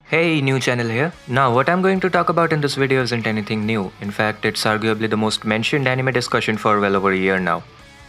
Hey, new channel here. Now, what I'm going to talk about in this video isn't anything new. In fact, it's arguably the most mentioned anime discussion for well over a year now.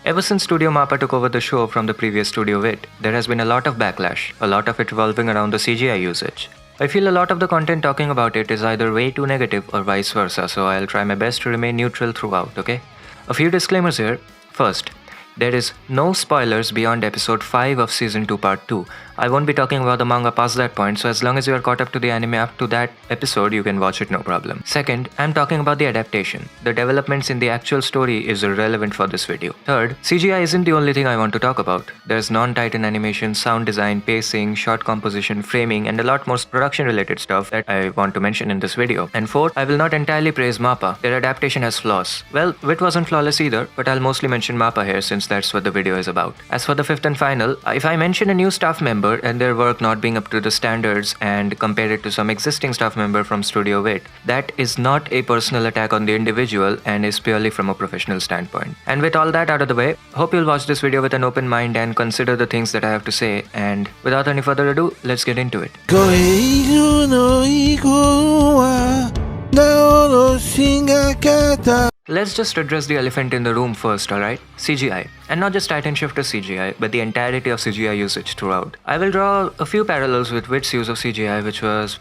Ever since Studio Mappa took over the show from the previous Studio Wit, there has been a lot of backlash, a lot of it revolving around the CGI usage. I feel a lot of the content talking about it is either way too negative or vice versa, so I'll try my best to remain neutral throughout, okay? A few disclaimers here. First, there is no spoilers beyond episode 5 of season 2 part 2. I won't be talking about the manga past that point, so as long as you are caught up to the anime up to that episode, you can watch it no problem. Second, I'm talking about the adaptation. The developments in the actual story is irrelevant for this video. Third, CGI isn't the only thing I want to talk about. There's non-Titan animation, sound design, pacing, shot composition, framing, and a lot more production related stuff that I want to mention in this video. And fourth, I will not entirely praise Mappa. Their adaptation has flaws. Well, Wit wasn't flawless either, but I'll mostly mention Mappa here since that's what the video is about. As for the fifth and final, if I mention a new staff member and their work not being up to the standards and compare it to some existing staff member from Studio Wit, that is not a personal attack on the individual and is purely from a professional standpoint. And with all that out of the way, hope you'll watch this video with an open mind and consider the things that I have to say, and without any further ado, let's get into it. Let's just address the elephant in the room first, alright? CGI. And not just Titan Shifter CGI, but the entirety of CGI usage throughout. I will draw a few parallels with Wit's use of CGI, which was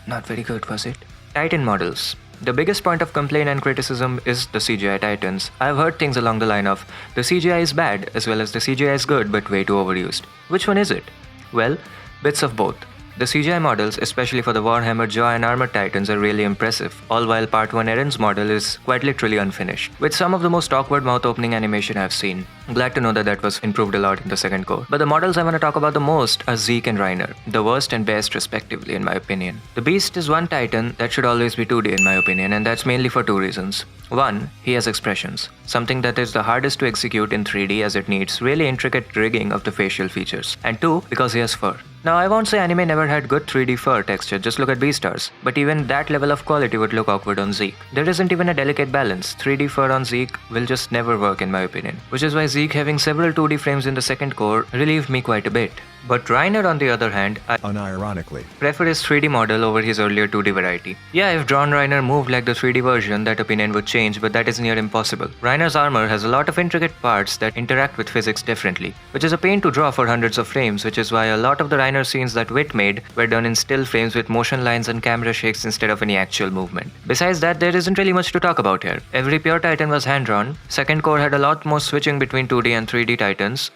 not very good, was it? Titan models. The biggest point of complaint and criticism is the CGI Titans. I've heard things along the line of, the CGI is bad, as well as the CGI is good, but way too overused. Which one is it? Well, bits of both. The CGI models, especially for the Warhammer Jaw and Armored Titans, are really impressive, all while Part 1 Eren's model is quite literally unfinished, with some of the most awkward mouth-opening animation I've seen. Glad to know that was improved a lot in the second core. But the models I want to talk about the most are Zeke and Reiner, the worst and best respectively in my opinion. The Beast is one Titan that should always be 2D in my opinion, and that's mainly for two reasons. One, he has expressions, something that is the hardest to execute in 3D as it needs really intricate rigging of the facial features. And two, because he has fur. Now I won't say anime never had good 3D fur texture, just look at Beastars, but even that level of quality would look awkward on Zeke. There isn't even a delicate balance. 3D fur on Zeke will just never work in my opinion, which is why Zeke having several 2D frames in the second core relieved me quite a bit. But Reiner on the other hand, I unironically prefer his 3D model over his earlier 2D variety. Yeah, if drawn Reiner moved like the 3D version, that opinion would change, but that is near impossible. Reiner's armor has a lot of intricate parts that interact with physics differently, which is a pain to draw for hundreds of frames, which is why a lot of the Reiner scenes that Wit made were done in still frames with motion lines and camera shakes instead of any actual movement. Besides that, there isn't really much to talk about here. Every pure Titan was hand-drawn. Second core had a lot more switching between 2D and 3D Titans,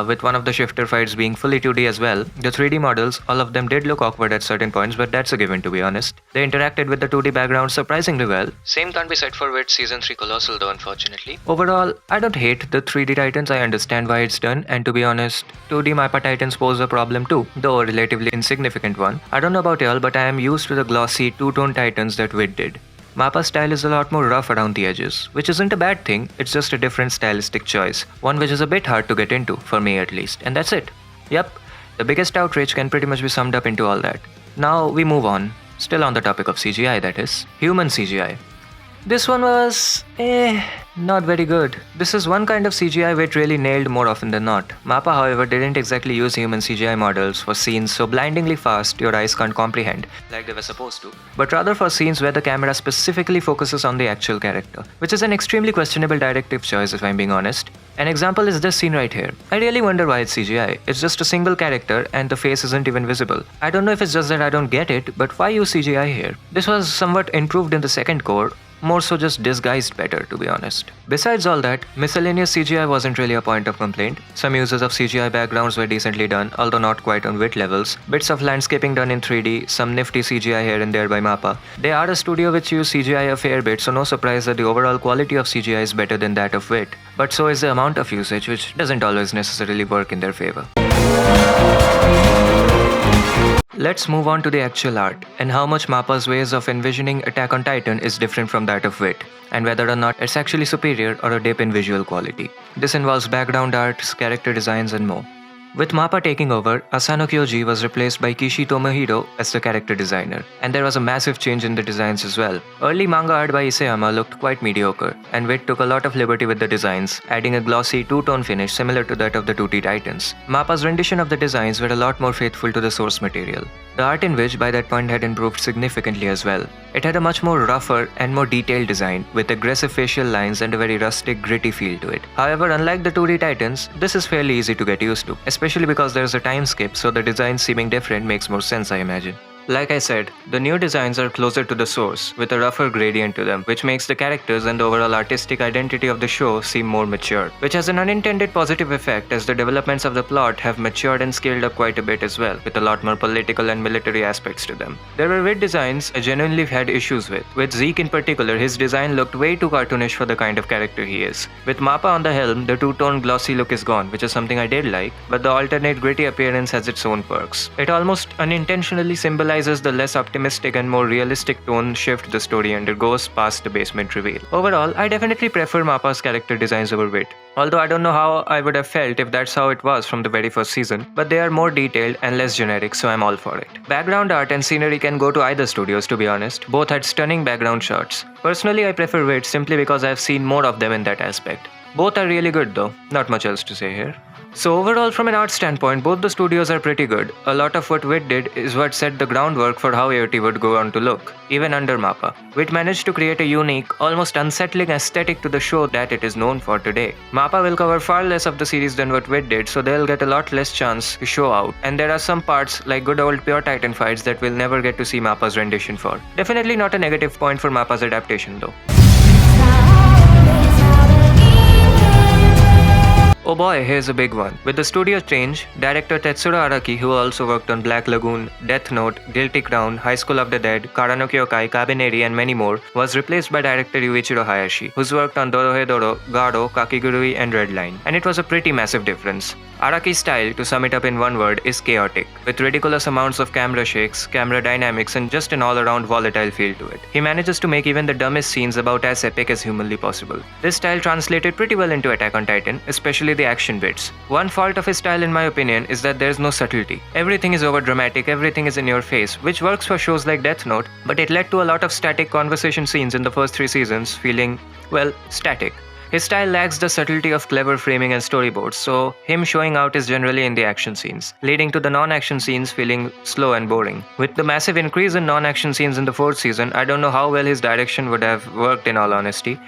with one of the shifter fights being fully 2D as well. The 3D models, all of them did look awkward at certain points, but that's a given to be honest. They interacted with the 2D background surprisingly well. Same can't be said for Wit Season 3 Colossal though, unfortunately. Overall, I don't hate the 3D Titans, I understand why it's done, and to be honest, 2D Mappa Titans pose a problem too, though a relatively insignificant one. I don't know about y'all, but I am used to the glossy two-tone Titans that Wit did. Mappa's style is a lot more rough around the edges, which isn't a bad thing, it's just a different stylistic choice, one which is a bit hard to get into, for me at least, and that's it. Yep. The biggest outrage can pretty much be summed up into all that. Now we move on, still on the topic of CGI that is, human CGI. This one was, not very good. This is one kind of CGI Wit really nailed more often than not. Mappa however didn't exactly use human CGI models for scenes so blindingly fast your eyes can't comprehend, like they were supposed to, but rather for scenes where the camera specifically focuses on the actual character, which is an extremely questionable directive choice if I'm being honest. An example is this scene right here. I really wonder why it's CGI. It's just a single character and the face isn't even visible. I don't know if it's just that I don't get it, but why use CGI here? This was somewhat improved in the second core, more so just disguised better to be honest. Besides all that, miscellaneous CGI wasn't really a point of complaint. Some uses of CGI backgrounds were decently done, although not quite on Wit levels. Bits of landscaping done in 3D, some nifty CGI here and there by Mappa. They are a studio which use CGI a fair bit, so no surprise that the overall quality of CGI is better than that of Wit. But so is the amount of usage, which doesn't always necessarily work in their favor. Let's move on to the actual art, and how much Mappa's ways of envisioning Attack on Titan is different from that of Wit, and whether or not it's actually superior or a dip in visual quality. This involves background arts, character designs and more. With Mappa taking over, Asano Kyoji was replaced by Kishi Tomohiro as the character designer, and there was a massive change in the designs as well. Early manga art by Isayama looked quite mediocre, and Wit took a lot of liberty with the designs, adding a glossy two-tone finish similar to that of the 2T Titans. Mappa's rendition of the designs were a lot more faithful to the source material. The art in which by that point had improved significantly as well. It had a much more rougher and more detailed design, with aggressive facial lines and a very rustic, gritty feel to it. However, unlike the 2D Titans, this is fairly easy to get used to, especially because there is a time skip, so the design seeming different makes more sense, I imagine. Like I said, the new designs are closer to the source, with a rougher gradient to them, which makes the characters and the overall artistic identity of the show seem more mature, which has an unintended positive effect as the developments of the plot have matured and scaled up quite a bit as well, with a lot more political and military aspects to them. There were Wit designs I genuinely had issues with. With Zeke in particular, his design looked way too cartoonish for the kind of character he is. With Mappa on the helm, the two-tone glossy look is gone, which is something I did like, but the alternate gritty appearance has its own perks. It almost unintentionally symbolizes the less optimistic and more realistic tone shift the story undergoes past the basement reveal. Overall, I definitely prefer Mappa's character designs over Wit. Although I don't know how I would have felt if that's how it was from the very first season, but they are more detailed and less generic, so I'm all for it. Background art and scenery can go to either studios, to be honest. Both had stunning background shots. Personally, I prefer Wit simply because I've seen more of them in that aspect. Both are really good though, not much else to say here. So overall, from an art standpoint, both the studios are pretty good. A lot of what Wit did is what set the groundwork for how AOT would go on to look, even under Mappa. Wit managed to create a unique, almost unsettling aesthetic to the show that it is known for today. Mappa will cover far less of the series than what Wit did, so they'll get a lot less chance to show out. And there are some parts, like good old pure Titan fights, that we'll never get to see Mappa's rendition for. Definitely not a negative point for Mappa's adaptation though. Oh boy, here's a big one. With the studio change, director Tetsuro Araki, who also worked on Black Lagoon, Death Note, Guilty Crown, High School of the Dead, Kara no Kyokai, Kabaneri, and many more, was replaced by director Yuichiro Hayashi, who's worked on Dorohedoro, Garo, Kakigurui, and Redline. And it was a pretty massive difference. Araki's style, to sum it up in one word, is chaotic, with ridiculous amounts of camera shakes, camera dynamics, and just an all-around volatile feel to it. He manages to make even the dumbest scenes about as epic as humanly possible. This style translated pretty well into Attack on Titan, especially the action bits. One fault of his style in my opinion is that there's no subtlety. Everything is over-dramatic, everything is in your face, which works for shows like Death Note, but it led to a lot of static conversation scenes in the first 3 seasons feeling, well, static. His style lacks the subtlety of clever framing and storyboards, so him showing out is generally in the action scenes, leading to the non-action scenes feeling slow and boring. With the massive increase in non-action scenes in the 4th season, I don't know how well his direction would have worked in all honesty.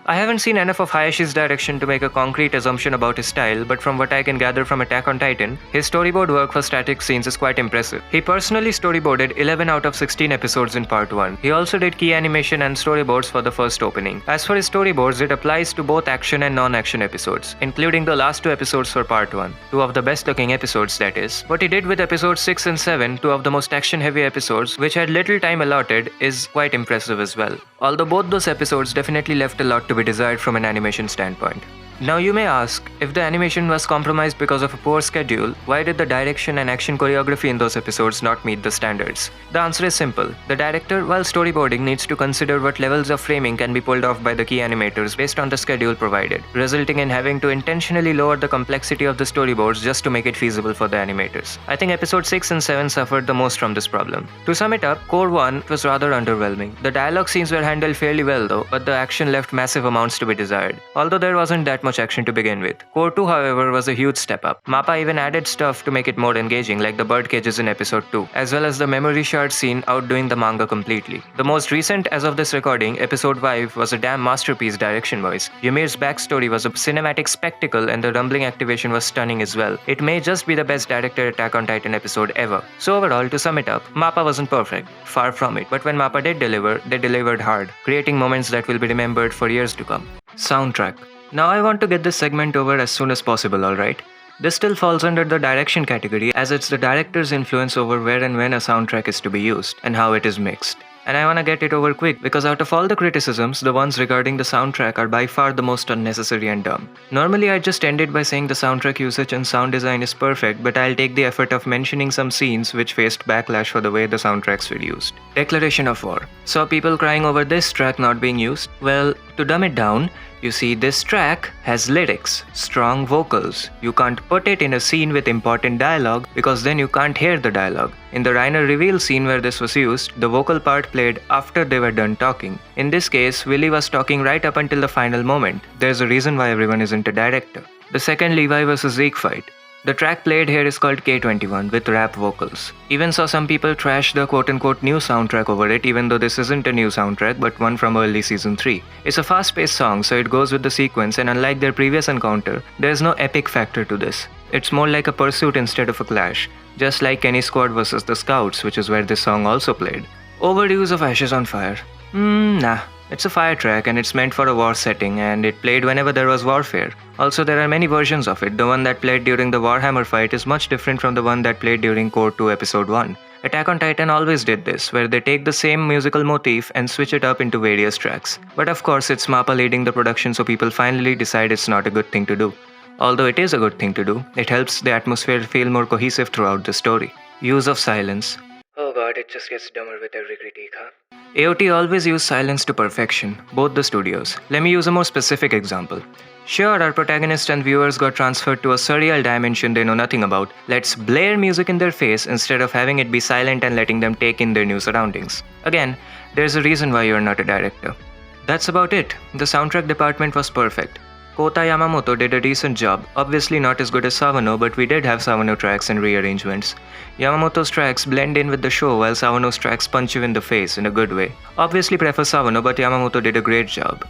I haven't seen enough of Hayashi's direction to make a concrete assumption about his style, but from what I can gather from Attack on Titan, his storyboard work for static scenes is quite impressive. He personally storyboarded 11 out of 16 episodes in Part 1. He also did key animation and storyboards for the first opening. As for his storyboards, it applies to both action and non-action episodes, including the last 2 episodes for Part 1. 2 of the best looking episodes, that is. What he did with episodes 6 and 7, 2 of the most action heavy episodes, which had little time allotted, is quite impressive as well. Although both those episodes definitely left a lot to be desired from an animation standpoint. Now you may ask, if the animation was compromised because of a poor schedule, why did the direction and action choreography in those episodes not meet the standards? The answer is simple. The director, while storyboarding, needs to consider what levels of framing can be pulled off by the key animators based on the schedule provided, resulting in having to intentionally lower the complexity of the storyboards just to make it feasible for the animators. I think episode 6 and 7 suffered the most from this problem. To sum it up, Core 1 was rather underwhelming. The dialogue scenes were handled fairly well though, but the action left massive amounts to be desired, although there wasn't that much action to begin with. Core 2, however, was a huge step up. Mappa even added stuff to make it more engaging, like the bird cages in episode 2, as well as the memory shard scene outdoing the manga completely. The most recent as of this recording, episode 5, was a damn masterpiece direction-wise. Ymir's backstory was a cinematic spectacle and the rumbling activation was stunning as well. It may just be the best directed Attack on Titan episode ever. So overall, to sum it up, Mappa wasn't perfect, far from it, but when Mappa did deliver, they delivered hard, creating moments that will be remembered for years to come. Soundtrack. Now I want to get this segment over as soon as possible, alright? This still falls under the direction category as it's the director's influence over where and when a soundtrack is to be used and how it is mixed. And I wanna get it over quick because out of all the criticisms, the ones regarding the soundtrack are by far the most unnecessary and dumb. Normally I'd just end it by saying the soundtrack usage and sound design is perfect, but I'll take the effort of mentioning some scenes which faced backlash for the way the soundtracks were used. Declaration of War. Saw people crying over this track not being used? Well, to dumb it down, you see, this track has lyrics, strong vocals. You can't put it in a scene with important dialogue because then you can't hear the dialogue. In the Reiner reveal scene where this was used, the vocal part played after they were done talking. In this case, Willy was talking right up until the final moment. There's a reason why everyone isn't a director. The second Levi vs Zeke fight. The track played here is called K21 with rap vocals. Even saw some people trash the quote-unquote new soundtrack over it, even though this isn't a new soundtrack but one from early season 3. It's a fast-paced song, so it goes with the sequence, and unlike their previous encounter, there's no epic factor to this. It's more like a pursuit instead of a clash, just like Kenny Squad vs the Scouts, which is where this song also played. Overuse of Ashes on Fire. Nah. It's a fire track and it's meant for a war setting, and it played whenever there was warfare. Also, there are many versions of it. The one that played during the Warhammer fight is much different from the one that played during Core 2 Episode 1. Attack on Titan always did this, where they take the same musical motif and switch it up into various tracks. But of course, it's Mappa leading the production, so people finally decide it's not a good thing to do. Although it is a good thing to do, it helps the atmosphere feel more cohesive throughout the story. Use of silence. Oh god, it just gets dumber with every critique, huh? AOT always used silence to perfection, both the studios. Let me use a more specific example. Sure, our protagonist and viewers got transferred to a surreal dimension they know nothing about. Let's blare music in their face instead of having it be silent and letting them take in their new surroundings. Again, there's a reason why you're not a director. That's about it. The soundtrack department was perfect. Kota Yamamoto did a decent job, obviously not as good as Sawano, but we did have Sawano tracks and rearrangements. Yamamoto's tracks blend in with the show while Sawano's tracks punch you in the face in a good way. Obviously prefer Sawano, but Yamamoto did a great job.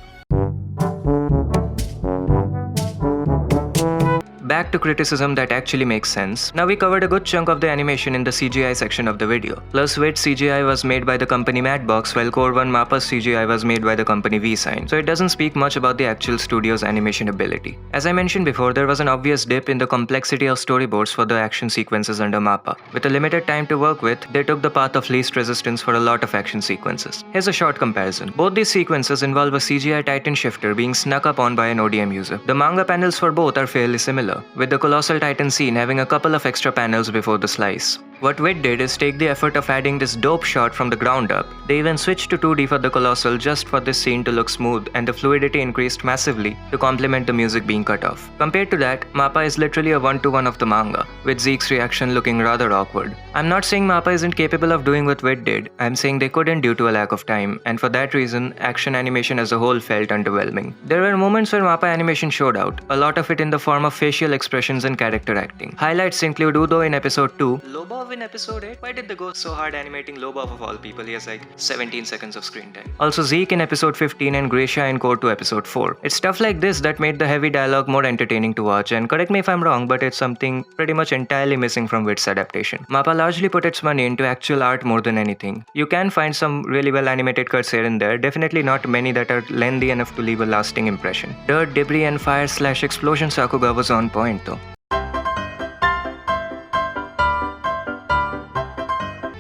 Back to criticism that actually makes sense. Now we covered a good chunk of the animation in the CGI section of the video. Plus Wit CGI was made by the company Madbox, while Core 1 Mappa's CGI was made by the company V-Sign, so it doesn't speak much about the actual studio's animation ability. As I mentioned before, there was an obvious dip in the complexity of storyboards for the action sequences under Mappa. With a limited time to work with, they took the path of least resistance for a lot of action sequences. Here's a short comparison. Both these sequences involve a CGI Titan shifter being snuck up on by an ODM user. The manga panels for both are fairly similar, with the Colossal Titan scene having a couple of extra panels before the slice. What Wit did is take the effort of adding this dope shot from the ground up. They even switched to 2D for the Colossal just for this scene to look smooth, and the fluidity increased massively to complement the music being cut off. Compared to that, Mappa is literally a one-to-one of the manga, with Zeke's reaction looking rather awkward. I'm not saying Mappa isn't capable of doing what Wit did, I'm saying they couldn't due to a lack of time, and for that reason, action animation as a whole felt underwhelming. There were moments where Mappa animation showed out, a lot of it in the form of facial expressions and character acting. Highlights include Udo in episode 2, Lobov in episode 8. Why did they go so hard animating Lobov of all people? He has like 17 seconds of screen time. Also Zeke in episode 15 and Gracia in Core 2 episode 4. It's stuff like this that made the heavy dialogue more entertaining to watch, and correct me if I'm wrong, but it's something pretty much entirely missing from Wit's adaptation. Mappa largely put its money into actual art more than anything. You can find some really well animated cuts here and there, definitely not many that are lengthy enough to leave a lasting impression. Dirt, debris and fire/explosion Sakuga was on point though.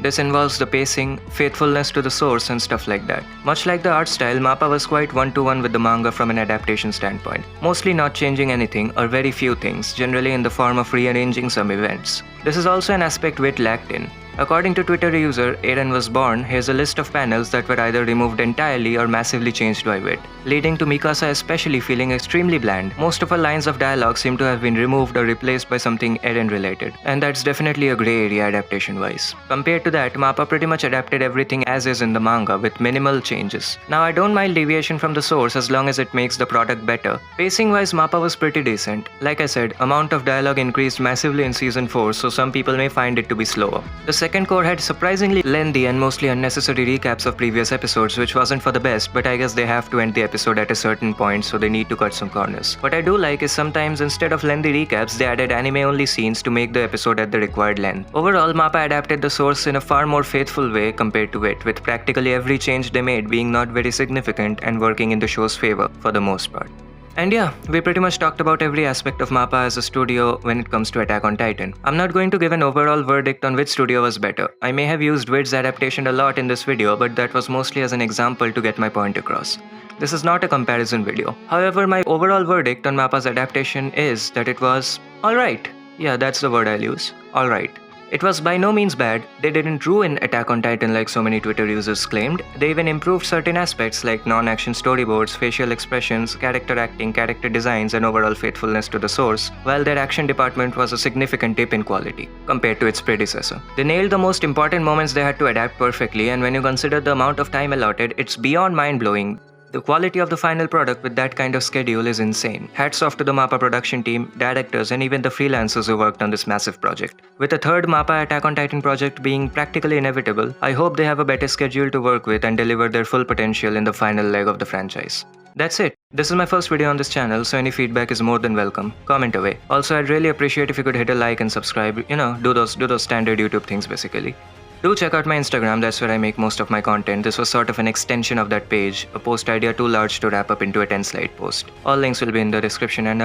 This involves the pacing, faithfulness to the source and stuff like that. Much like the art style, Mappa was quite one-to-one with the manga from an adaptation standpoint, mostly not changing anything or very few things, generally in the form of rearranging some events. This is also an aspect Wit lacked in. According to Twitter user Eren Was Born, here's a list of panels that were either removed entirely or massively changed by Wit, leading to Mikasa especially feeling extremely bland. Most of her lines of dialogue seem to have been removed or replaced by something Eren related, and that's definitely a grey area adaptation-wise. Compared to that, Mappa pretty much adapted everything as is in the manga with minimal changes. Now I don't mind deviation from the source as long as it makes the product better. Pacing-wise, Mappa was pretty decent. Like I said, amount of dialogue increased massively in season 4, so some people may find it to be slower. The second core had surprisingly lengthy and mostly unnecessary recaps of previous episodes, which wasn't for the best, but I guess they have to end the episode at a certain point, so they need to cut some corners. What I do like is sometimes instead of lengthy recaps, they added anime-only scenes to make the episode at the required length. Overall, Mappa adapted the source in a far more faithful way compared to it, with practically every change they made being not very significant and working in the show's favor for the most part. And yeah, we pretty much talked about every aspect of Mappa as a studio when it comes to Attack on Titan. I'm not going to give an overall verdict on which studio was better. I may have used Wid's adaptation a lot in this video, but that was mostly as an example to get my point across. This is not a comparison video. However, my overall verdict on Mappa's adaptation is that it was alright. Yeah, that's the word I'll use. Alright. It was by no means bad. They didn't ruin Attack on Titan like so many Twitter users claimed. They even improved certain aspects like non-action storyboards, facial expressions, character acting, character designs, and overall faithfulness to the source, while their action department was a significant dip in quality compared to its predecessor. They nailed the most important moments they had to adapt perfectly, and when you consider the amount of time allotted, it's beyond mind-blowing. The quality of the final product with that kind of schedule is insane. Hats off to the Mappa production team, directors, and even the freelancers who worked on this massive project. With a third Mappa Attack on Titan project being practically inevitable, I hope they have a better schedule to work with and deliver their full potential in the final leg of the franchise. That's it. This is my first video on this channel, so any feedback is more than welcome. Comment away. Also, I'd really appreciate if you could hit a like and subscribe, do those standard YouTube things basically. Do check out my Instagram, that's where I make most of my content. This was sort of an extension of that page, a post idea too large to wrap up into a 10-slide post. All links will be in the description, and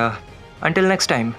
until next time.